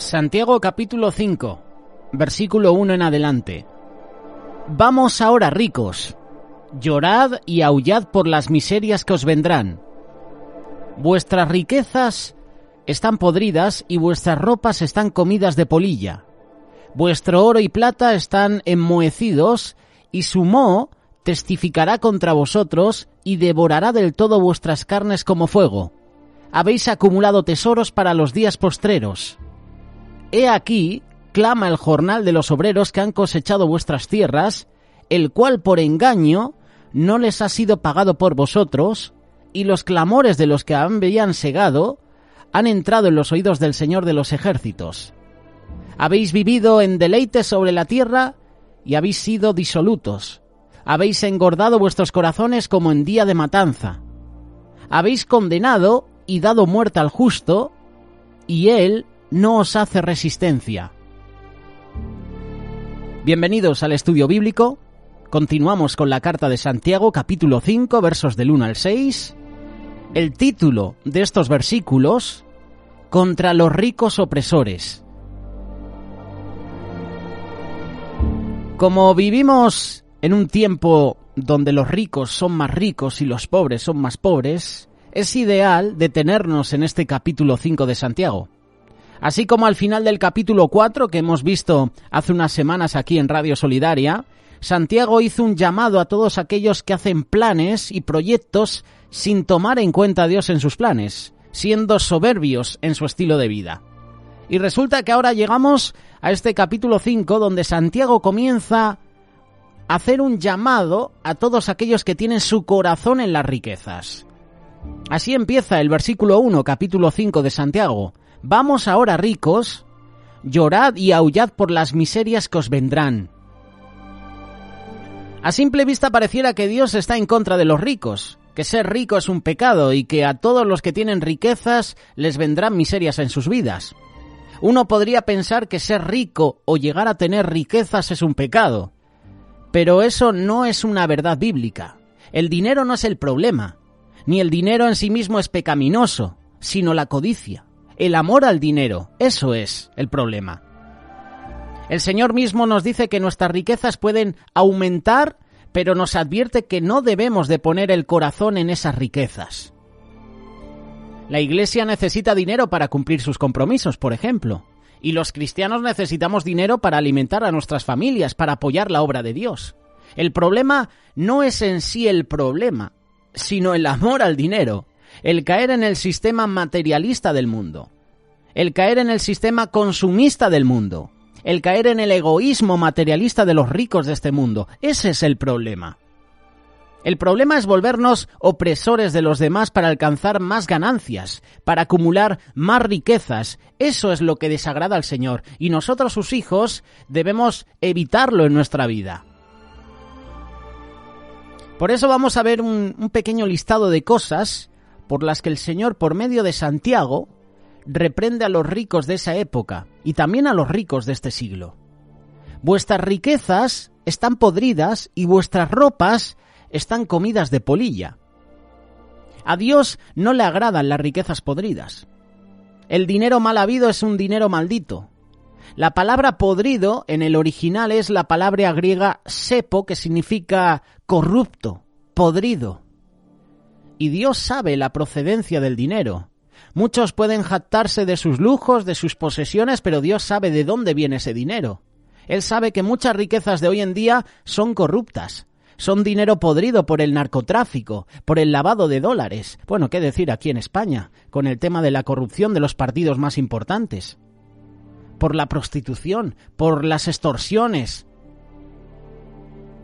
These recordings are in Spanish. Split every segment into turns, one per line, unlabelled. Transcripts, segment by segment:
Santiago capítulo 5, versículo 1 en adelante. Vamos ahora, ricos, llorad y aullad por las miserias que os vendrán. Vuestras riquezas están podridas y vuestras ropas están comidas de polilla. Vuestro oro y plata están enmohecidos y su moho testificará contra vosotros y devorará del todo vuestras carnes como fuego. Habéis acumulado tesoros para los días postreros. He aquí, clama el jornal de los obreros que han cosechado vuestras tierras, el cual por engaño no les ha sido pagado por vosotros, y los clamores de los que habían segado han entrado en los oídos del Señor de los ejércitos. Habéis vivido en deleite sobre la tierra y habéis sido disolutos. Habéis engordado vuestros corazones como en día de matanza. Habéis condenado y dado muerte al justo, y él no os hace resistencia. Bienvenidos al estudio bíblico. Continuamos con la carta de Santiago, capítulo 5, versos del 1 al 6. El título de estos versículos: Contra los ricos opresores. Como vivimos en un tiempo donde los ricos son más ricos y los pobres son más pobres, es ideal detenernos en este capítulo 5 de Santiago. Así como al final del capítulo 4, que hemos visto hace unas semanas aquí en Radio Solidaria, Santiago hizo un llamado a todos aquellos que hacen planes y proyectos sin tomar en cuenta a Dios en sus planes, siendo soberbios en su estilo de vida. Y resulta que ahora llegamos a este capítulo 5, donde Santiago comienza a hacer un llamado a todos aquellos que tienen su corazón en las riquezas. Así empieza el versículo 1, capítulo 5 de Santiago. Vamos ahora, ricos, llorad y aullad por las miserias que os vendrán. A simple vista pareciera que Dios está en contra de los ricos, que ser rico es un pecado y que a todos los que tienen riquezas les vendrán miserias en sus vidas. Uno podría pensar que ser rico o llegar a tener riquezas es un pecado, pero eso no es una verdad bíblica. El dinero no es el problema, ni el dinero en sí mismo es pecaminoso, sino la codicia. El amor al dinero, eso es el problema. El Señor mismo nos dice que nuestras riquezas pueden aumentar, pero nos advierte que no debemos de poner el corazón en esas riquezas. La Iglesia necesita dinero para cumplir sus compromisos, por ejemplo, y los cristianos necesitamos dinero para alimentar a nuestras familias, para apoyar la obra de Dios. El problema no es en sí el problema, sino el amor al dinero. El caer en el sistema materialista del mundo, el caer en el sistema consumista del mundo, el caer en el egoísmo materialista de los ricos de este mundo. Ese es el problema. El problema es volvernos opresores de los demás para alcanzar más ganancias, para acumular más riquezas. Eso es lo que desagrada al Señor, y nosotros, sus hijos, debemos evitarlo en nuestra vida. Por eso vamos a ver un pequeño listado de cosas por las que el Señor, por medio de Santiago, reprende a los ricos de esa época y también a los ricos de este siglo. Vuestras riquezas están podridas y vuestras ropas están comidas de polilla. A Dios no le agradan las riquezas podridas. El dinero mal habido es un dinero maldito. La palabra podrido en el original es la palabra griega sepo, que significa corrupto, podrido. Y Dios sabe la procedencia del dinero. Muchos pueden jactarse de sus lujos, de sus posesiones, pero Dios sabe de dónde viene ese dinero. Él sabe que muchas riquezas de hoy en día son corruptas. Son dinero podrido por el narcotráfico, por el lavado de dólares. Bueno, qué decir aquí en España, con el tema de la corrupción de los partidos más importantes. Por la prostitución, por las extorsiones.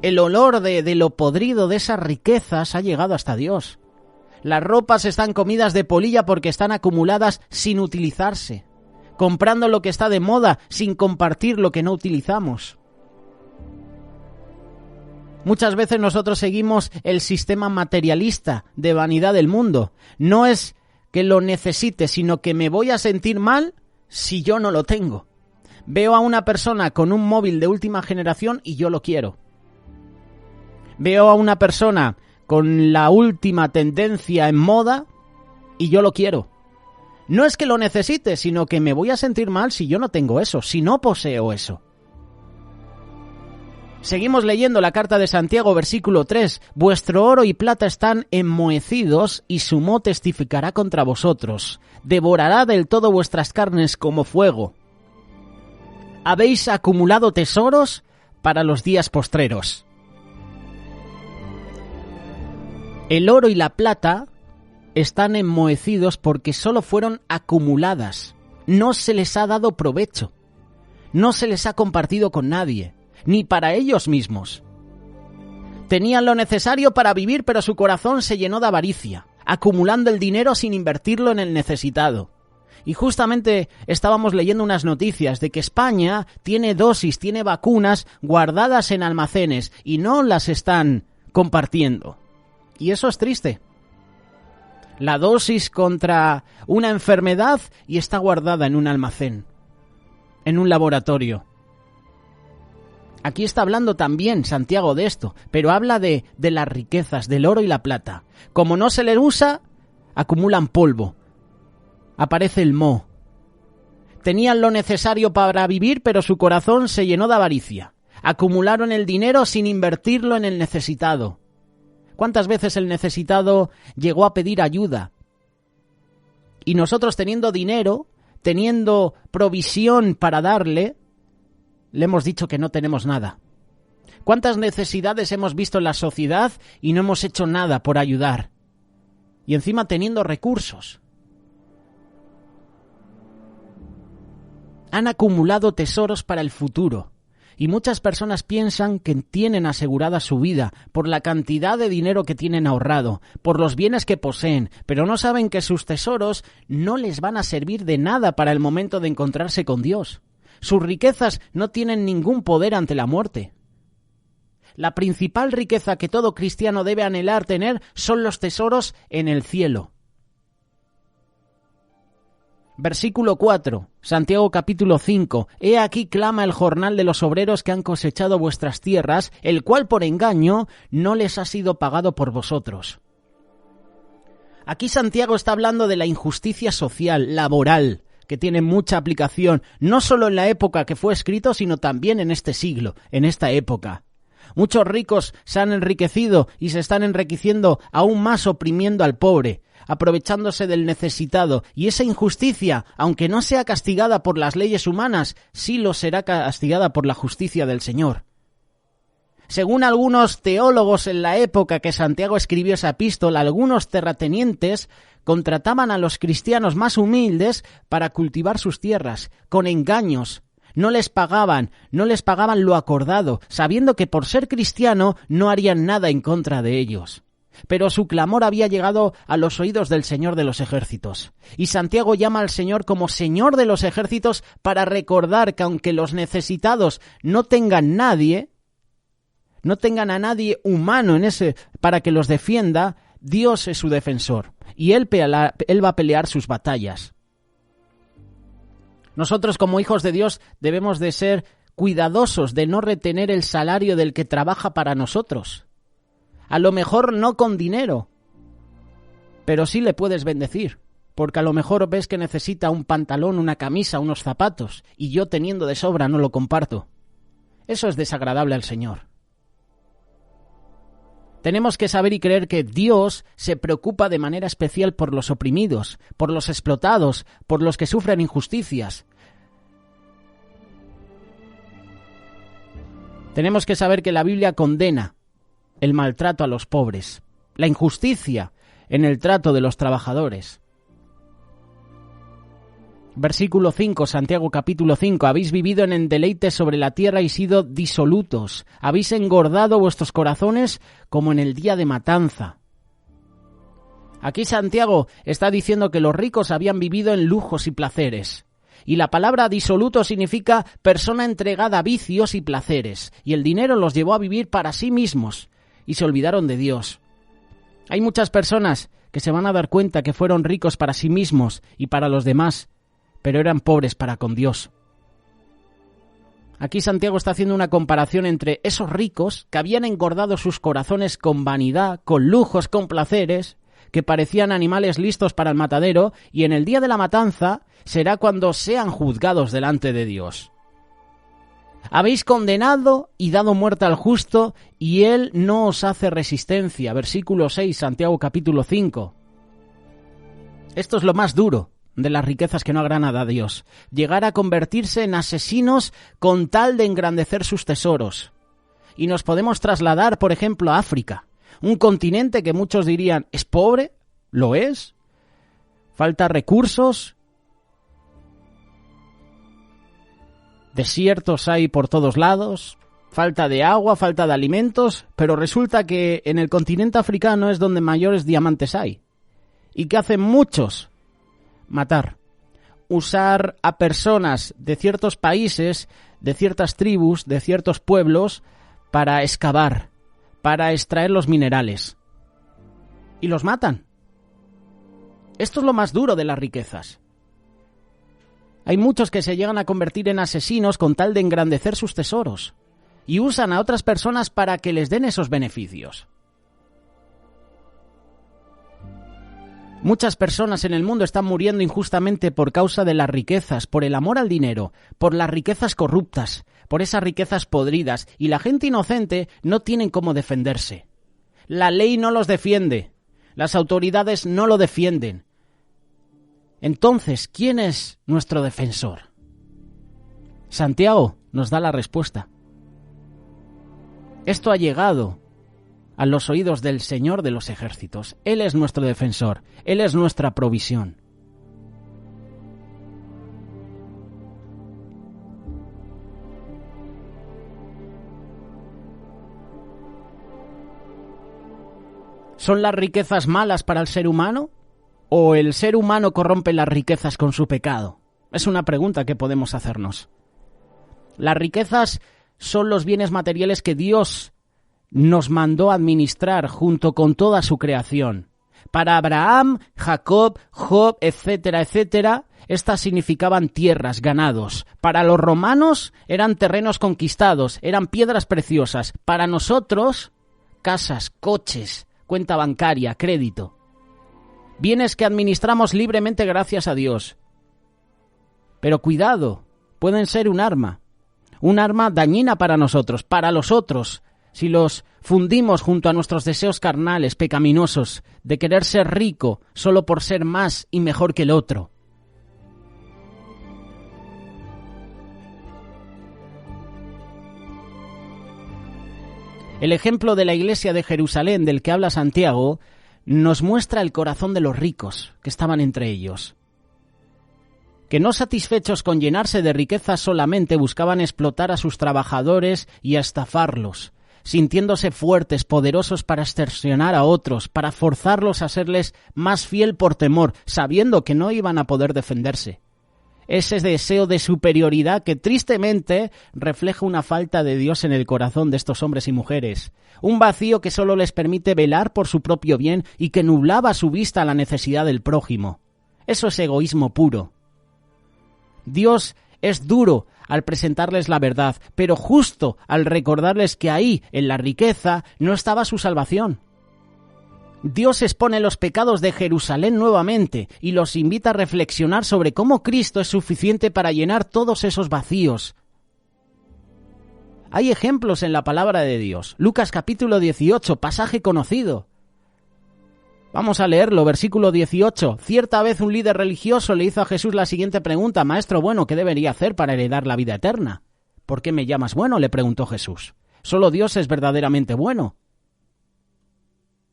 El olor de lo podrido de esas riquezas ha llegado hasta Dios. Las ropas están comidas de polilla porque están acumuladas sin utilizarse, comprando lo que está de moda sin compartir lo que no utilizamos. Muchas veces nosotros seguimos el sistema materialista de vanidad del mundo. No es que lo necesite, sino que me voy a sentir mal si yo no lo tengo. Veo a una persona con un móvil de última generación y yo lo quiero. Veo a una persona con la última tendencia en moda y yo lo quiero. No es que lo necesite, sino que me voy a sentir mal si yo no tengo eso, si no poseo eso. Seguimos leyendo la carta de Santiago, versículo 3. Vuestro oro y plata están enmohecidos y su moho testificará contra vosotros. Devorará del todo vuestras carnes como fuego. Habéis acumulado tesoros para los días postreros. El oro y la plata están enmohecidos porque solo fueron acumuladas. No se les ha dado provecho. No se les ha compartido con nadie, ni para ellos mismos. Tenían lo necesario para vivir, pero su corazón se llenó de avaricia, acumulando el dinero sin invertirlo en el necesitado. Y justamente estábamos leyendo unas noticias de que España tiene vacunas guardadas en almacenes y no las están compartiendo. Y eso es triste. La dosis contra una enfermedad y está guardada en un almacén, en un laboratorio. Aquí está hablando también Santiago de esto, pero habla de las riquezas, del oro y la plata. Como no se les usa, acumulan polvo. Aparece el moho. Tenían lo necesario para vivir, pero su corazón se llenó de avaricia. Acumularon el dinero sin invertirlo en el necesitado. ¿Cuántas veces el necesitado llegó a pedir ayuda? Y nosotros teniendo dinero, teniendo provisión para darle, le hemos dicho que no tenemos nada. ¿Cuántas necesidades hemos visto en la sociedad y no hemos hecho nada por ayudar? Y encima teniendo recursos. Han acumulado tesoros para el futuro. Y muchas personas piensan que tienen asegurada su vida por la cantidad de dinero que tienen ahorrado, por los bienes que poseen, pero no saben que sus tesoros no les van a servir de nada para el momento de encontrarse con Dios. Sus riquezas no tienen ningún poder ante la muerte. La principal riqueza que todo cristiano debe anhelar tener son los tesoros en el cielo. Versículo 4, Santiago capítulo 5. He aquí clama el jornal de los obreros que han cosechado vuestras tierras, el cual por engaño no les ha sido pagado por vosotros. Aquí Santiago está hablando de la injusticia social, laboral, que tiene mucha aplicación, no solo en la época que fue escrito, sino también en este siglo, en esta época. Muchos ricos se han enriquecido y se están enriqueciendo aún más oprimiendo al pobre, aprovechándose del necesitado, y esa injusticia, aunque no sea castigada por las leyes humanas, sí lo será castigada por la justicia del Señor. Según algunos teólogos en la época que Santiago escribió esa epístola, algunos terratenientes contrataban a los cristianos más humildes para cultivar sus tierras, con engaños. No les pagaban lo acordado, sabiendo que por ser cristiano no harían nada en contra de ellos. Pero su clamor había llegado a los oídos del Señor de los ejércitos. Y Santiago llama al Señor como Señor de los ejércitos para recordar que aunque los necesitados no tengan a nadie humano para que los defienda, Dios es su defensor. Y Él va a pelear sus batallas. Nosotros como hijos de Dios debemos de ser cuidadosos de no retener el salario del que trabaja para nosotros. A lo mejor no con dinero, pero sí le puedes bendecir, porque a lo mejor ves que necesita un pantalón, una camisa, unos zapatos, y yo teniendo de sobra no lo comparto. Eso es desagradable al Señor. Tenemos que saber y creer que Dios se preocupa de manera especial por los oprimidos, por los explotados, por los que sufren injusticias. Tenemos que saber que la Biblia condena el maltrato a los pobres, la injusticia en el trato de los trabajadores. Versículo 5, Santiago capítulo 5. Habéis vivido en deleites sobre la tierra y sido disolutos. Habéis engordado vuestros corazones como en el día de matanza. Aquí Santiago está diciendo que los ricos habían vivido en lujos y placeres. Y la palabra disoluto significa persona entregada a vicios y placeres. Y el dinero los llevó a vivir para sí mismos y se olvidaron de Dios. Hay muchas personas que se van a dar cuenta que fueron ricos para sí mismos y para los demás, pero eran pobres para con Dios. Aquí Santiago está haciendo una comparación entre esos ricos que habían engordado sus corazones con vanidad, con lujos, con placeres, que parecían animales listos para el matadero, y en el día de la matanza será cuando sean juzgados delante de Dios. Habéis condenado y dado muerte al justo, y él no os hace resistencia. Versículo 6, Santiago capítulo 5. Esto es lo más duro de las riquezas que no agradan a Dios. Llegar a convertirse en asesinos con tal de engrandecer sus tesoros. Y nos podemos trasladar, por ejemplo, a África, un continente que muchos dirían, ¿es pobre? ¿Lo es? ¿Falta recursos? Desiertos hay por todos lados, falta de agua, falta de alimentos, pero resulta que en el continente africano es donde mayores diamantes hay. ¿Y qué hacen muchos? Matar. Usar a personas de ciertos países, de ciertas tribus, de ciertos pueblos, para excavar, para extraer los minerales. Y los matan. Esto es lo más duro de las riquezas. Hay muchos que se llegan a convertir en asesinos con tal de engrandecer sus tesoros y usan a otras personas para que les den esos beneficios. Muchas personas en el mundo están muriendo injustamente por causa de las riquezas, por el amor al dinero, por las riquezas corruptas, por esas riquezas podridas, y la gente inocente no tienen cómo defenderse. La ley no los defiende, las autoridades no lo defienden. Entonces, ¿quién es nuestro defensor? Santiago nos da la respuesta. Esto ha llegado a los oídos del Señor de los ejércitos. Él es nuestro defensor, Él es nuestra provisión. ¿Son las riquezas malas para el ser humano? ¿O el ser humano corrompe las riquezas con su pecado? Es una pregunta que podemos hacernos. Las riquezas son los bienes materiales que Dios nos mandó administrar junto con toda su creación. Para Abraham, Jacob, Job, etcétera, etcétera, estas significaban tierras, ganados. Para los romanos eran terrenos conquistados, eran piedras preciosas. Para nosotros, casas, coches, cuenta bancaria, crédito. Bienes que administramos libremente gracias a Dios. Pero cuidado, pueden ser un arma dañina para nosotros, para los otros, si los fundimos junto a nuestros deseos carnales, pecaminosos, de querer ser rico solo por ser más y mejor que el otro. El ejemplo de la iglesia de Jerusalén del que habla Santiago nos muestra el corazón de los ricos que estaban entre ellos, que no satisfechos con llenarse de riquezas solamente buscaban explotar a sus trabajadores y a estafarlos, sintiéndose fuertes, poderosos para extorsionar a otros, para forzarlos a serles más fiel por temor, sabiendo que no iban a poder defenderse. Ese deseo de superioridad que tristemente refleja una falta de Dios en el corazón de estos hombres y mujeres, un vacío que solo les permite velar por su propio bien y que nublaba su vista a la necesidad del prójimo. Eso es egoísmo puro. Dios es duro al presentarles la verdad, pero justo al recordarles que ahí, en la riqueza, no estaba su salvación. Dios expone los pecados de Jerusalén nuevamente y los invita a reflexionar sobre cómo Cristo es suficiente para llenar todos esos vacíos. Hay ejemplos en la palabra de Dios. Lucas capítulo 18, pasaje conocido. Vamos a leerlo, versículo 18. Cierta vez un líder religioso le hizo a Jesús la siguiente pregunta: Maestro bueno, ¿qué debería hacer para heredar la vida eterna? ¿Por qué me llamas bueno?, le preguntó Jesús. Solo Dios es verdaderamente bueno.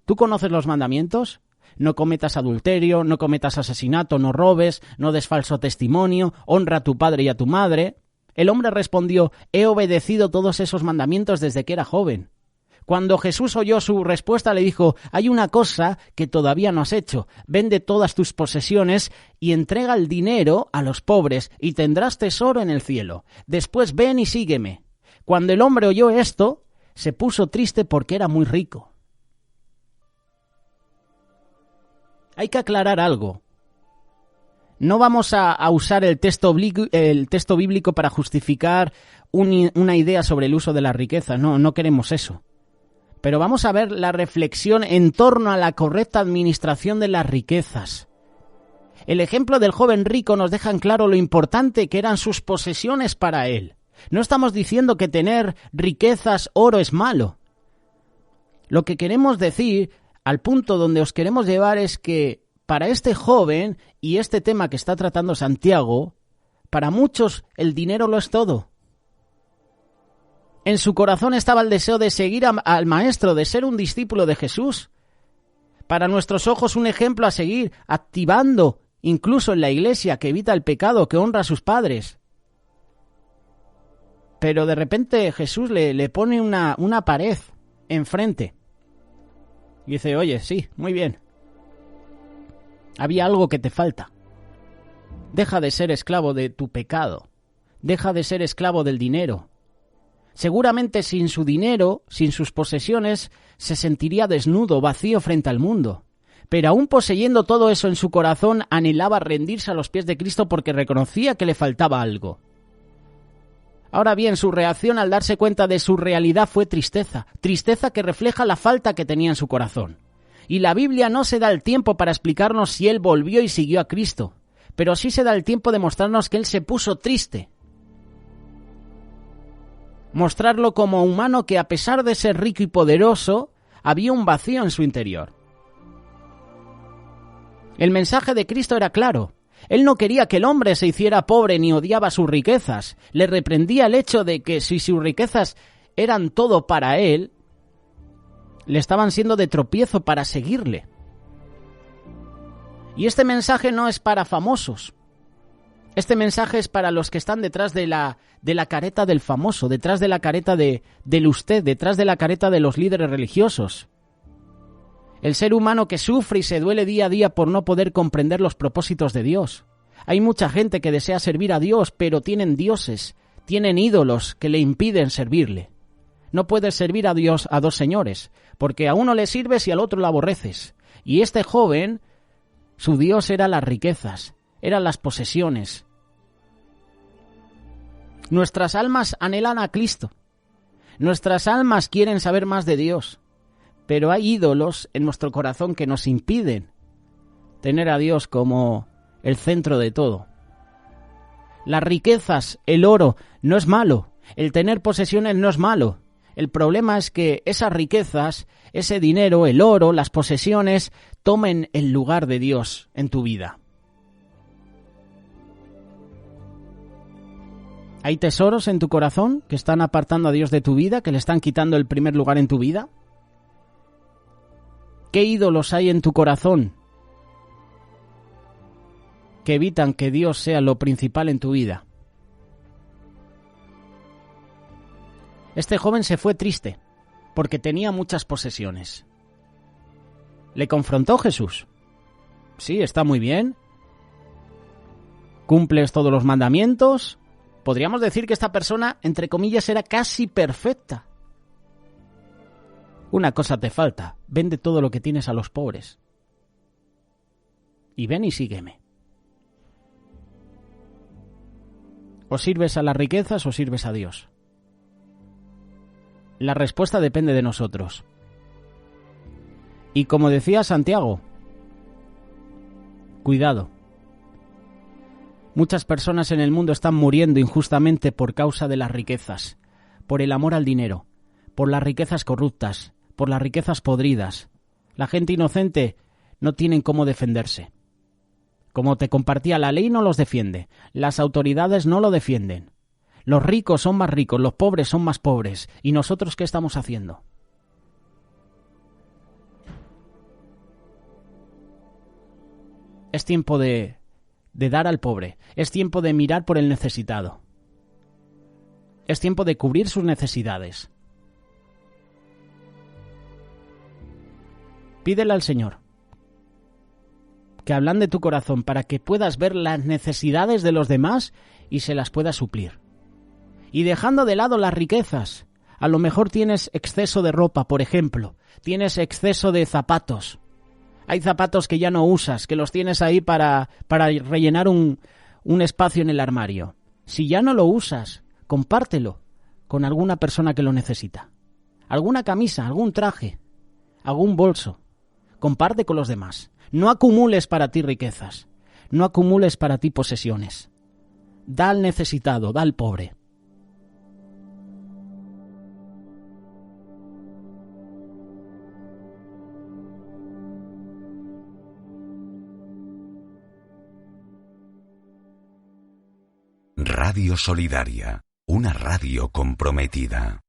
¿Tú conoces los mandamientos? No cometas adulterio, no cometas asesinato, no robes, no des falso testimonio, honra a tu padre y a tu madre. El hombre respondió: he obedecido todos esos mandamientos desde que era joven. Cuando Jesús oyó su respuesta, le dijo: hay una cosa que todavía no has hecho. Vende todas tus posesiones y entrega el dinero a los pobres y tendrás tesoro en el cielo. Después ven y sígueme. Cuando el hombre oyó esto, se puso triste porque era muy rico. Hay que aclarar algo. No vamos a usar el texto bíblico para justificar una idea sobre el uso de la riqueza. No queremos eso. Pero vamos a ver la reflexión en torno a la correcta administración de las riquezas. El ejemplo del joven rico nos deja en claro lo importante que eran sus posesiones para él. No estamos diciendo que tener riquezas, oro es malo. Lo que queremos decir, al punto donde os queremos llevar, es que para este joven y este tema que está tratando Santiago, para muchos el dinero lo es todo. En su corazón estaba el deseo de seguir al Maestro, de ser un discípulo de Jesús. Para nuestros ojos un ejemplo a seguir, activando incluso en la iglesia, que evita el pecado, que honra a sus padres. Pero de repente Jesús le pone una pared enfrente. Y dice, oye, sí, muy bien. Había algo que te falta. Deja de ser esclavo de tu pecado. Deja de ser esclavo del dinero. Seguramente sin su dinero, sin sus posesiones, se sentiría desnudo, vacío frente al mundo. Pero aún poseyendo todo eso en su corazón, anhelaba rendirse a los pies de Cristo porque reconocía que le faltaba algo. Ahora bien, su reacción al darse cuenta de su realidad fue tristeza, tristeza que refleja la falta que tenía en su corazón. Y la Biblia no se da el tiempo para explicarnos si él volvió y siguió a Cristo, pero sí se da el tiempo de mostrarnos que él se puso triste. Mostrarlo como humano que a pesar de ser rico y poderoso, había un vacío en su interior. El mensaje de Cristo era claro. Él no quería que el hombre se hiciera pobre ni odiaba sus riquezas. Le reprendía el hecho de que si sus riquezas eran todo para él, le estaban siendo de tropiezo para seguirle. Y este mensaje no es para famosos. Este mensaje es para los que están detrás de la careta del famoso, detrás de la careta del usted, detrás de la careta de los líderes religiosos. El ser humano que sufre y se duele día a día por no poder comprender los propósitos de Dios. Hay mucha gente que desea servir a Dios, pero tienen dioses, tienen ídolos que le impiden servirle. No puedes servir a Dios a dos señores, porque a uno le sirves y al otro lo aborreces. Y este joven, su Dios era las riquezas, eran las posesiones. Nuestras almas anhelan a Cristo. Nuestras almas quieren saber más de Dios. Pero hay ídolos en nuestro corazón que nos impiden tener a Dios como el centro de todo. Las riquezas, el oro, no es malo. El tener posesiones no es malo. El problema es que esas riquezas, ese dinero, el oro, las posesiones, tomen el lugar de Dios en tu vida. ¿Hay tesoros en tu corazón que están apartando a Dios de tu vida, que le están quitando el primer lugar en tu vida? ¿Qué ídolos hay en tu corazón que evitan que Dios sea lo principal en tu vida? Este joven se fue triste porque tenía muchas posesiones. ¿Le confrontó Jesús? Sí, está muy bien. ¿Cumples todos los mandamientos? Podríamos decir que esta persona, entre comillas, era casi perfecta. Una cosa te falta, vende todo lo que tienes a los pobres. Y ven y sígueme. ¿O sirves a las riquezas o sirves a Dios? La respuesta depende de nosotros. Y como decía Santiago, cuidado. Muchas personas en el mundo están muriendo injustamente por causa de las riquezas, por el amor al dinero, por las riquezas corruptas, por las riquezas podridas. La gente inocente no tiene cómo defenderse. Como te compartía, la ley no los defiende, las autoridades no lo defienden. Los ricos son más ricos, los pobres son más pobres. ¿Y nosotros qué estamos haciendo? Es tiempo de dar al pobre, es tiempo de mirar por el necesitado. Es tiempo de cubrir sus necesidades. Pídele al Señor que ablande tu corazón para que puedas ver las necesidades de los demás y se las puedas suplir. Y dejando de lado las riquezas, a lo mejor tienes exceso de ropa, por ejemplo, tienes exceso de zapatos. Hay zapatos que ya no usas, que los tienes ahí para rellenar un espacio en el armario. Si ya no lo usas, compártelo con alguna persona que lo necesita. alguna camisa, algún traje, algún bolso. Comparte con los demás. No acumules para ti riquezas. No acumules para ti posesiones. Da al necesitado, da al pobre.
Radio Solidaria, una radio comprometida.